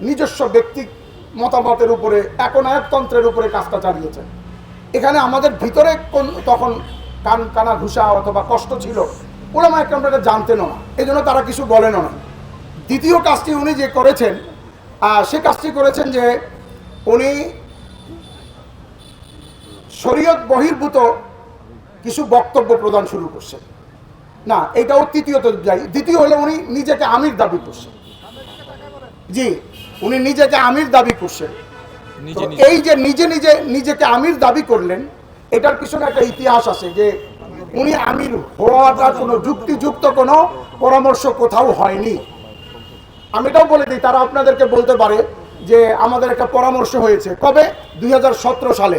নিজস্ব ব্যক্তি মতামতের উপরে একনায়কতন্ত্রের উপরে কাজটা চালিয়েছেন। এখানে আমাদের ভিতরে তখন কানা ঘুষা অথবা কষ্ট ছিল, ওলামা একরামরা এটা জানতেনও না, এই জন্য তারা কিছু বলেনও না। দ্বিতীয় কাজটি উনি যে করেছেন, সে কাজটি করেছেন যে উনি শরীয়ত বহির্ভূত কিছু বক্তব্য প্রদান শুরু করছেন। না, এটাও তৃতীয়ত যাই। দ্বিতীয় হলো উনি নিজেকে আমির দাবি করছেন। জি, উনি নিজেকে আমির দাবি করছেন। এই যে নিজেকে আমির দাবি করলেন, এটার পিছনে একটা ইতিহাস আছে যে উনি আমির হওয়াটা কোনো যুক্তিযুক্ত কোনো পরামর্শ কোথাও হয়নি। আমি এটাও বলে দিই, তারা আপনাদেরকে বলতে পারে যে আমাদের একটা পরামর্শ হয়েছে কবে, 2017 সালে।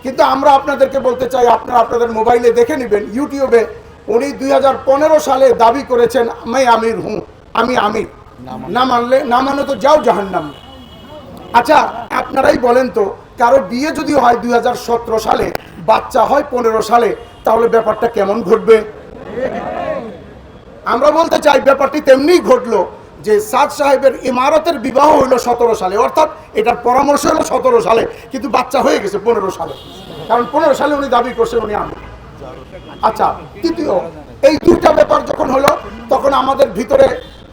কিন্তু আমরা আপনাদেরকে বলতে চাই, আপনারা আপনাদের মোবাইলে দেখে নেবেন, ইউটিউবে উনি 2015 সালে দাবি করেছেন আমি আমির হুঁ, আমি আমির। না মানে তো যাও জাহান্নাম। আচ্ছা, আপনারাই বলেন তো, কারো বিয়ে যদি হয় 2017 সালে, বাচ্চা হয় 15 সালে, তাহলে ব্যাপারটা কেমন ঘটবে? আমরা বলতে চাই ব্যাপারটি তেমনি ঘটলো যে সাদ সাহেবের ইমারতের বিবাহ হইল 17 সালে, অর্থাৎ এটার পরামর্শ হলো 17 সালে, কিন্তু বাচ্চা হয়ে গেছে 15 সালে, কারণ 15 সালে উনি দাবি করছেন উনি আমির। আচ্ছা, তৃতীয়, এই দুইটা ব্যাপার যখন হলো তখন আমাদের ভিতরে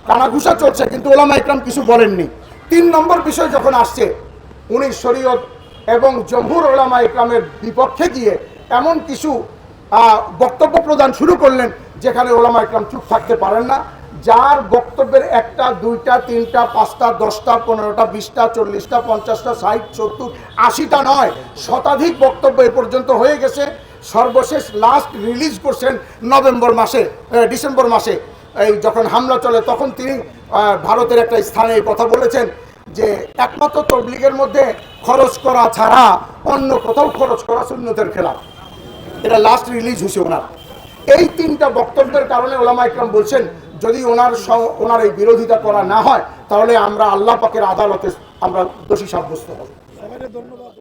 কানাঘুষা চলছে, কিন্তু ওলামা ইকরাম কিছু বলেননি। 3 নম্বর বিষয় যখন আসছে, উনি শরীয়ত এবং জমহুর ওলামা ইকরামের বিপক্ষে গিয়ে এমন কিছু বক্তব্য প্রদান শুরু করলেন যেখানে ওলামা ইকরাম চুপ থাকতে পারেন না। যার বক্তব্যের 1টা 2টা 3টা 5টা 10টা 15টা 20টা 40টা 50টা 60 70 80টা নয়, শতাধিক বক্তব্য এ পর্যন্ত হয়ে গেছে। সর্বশেষ লাস্ট রিলিজ করছেন ডিসেম্বর মাসে এই যখন হামলা চলে, তখন তিনি ভারতের একটা স্থানে এই কথা বলেছেন যে একমাত্র তবলিগের মধ্যে খরচ করা ছাড়া অন্য কোথাও খরচ করা সুন্নতের খেলাফ। এটা লাস্ট রিলিজ হয়েছে ওনার। এই 3টা বক্তব্যের কারণে ওলামা ইকরাম বলছেন যদি ওনার এই বিরোধিতা করা না হয়, তাহলে আমরা আল্লাহ পাকের আদালতে আমরা দোষী সাব্যস্ত হব। ধন্যবাদ।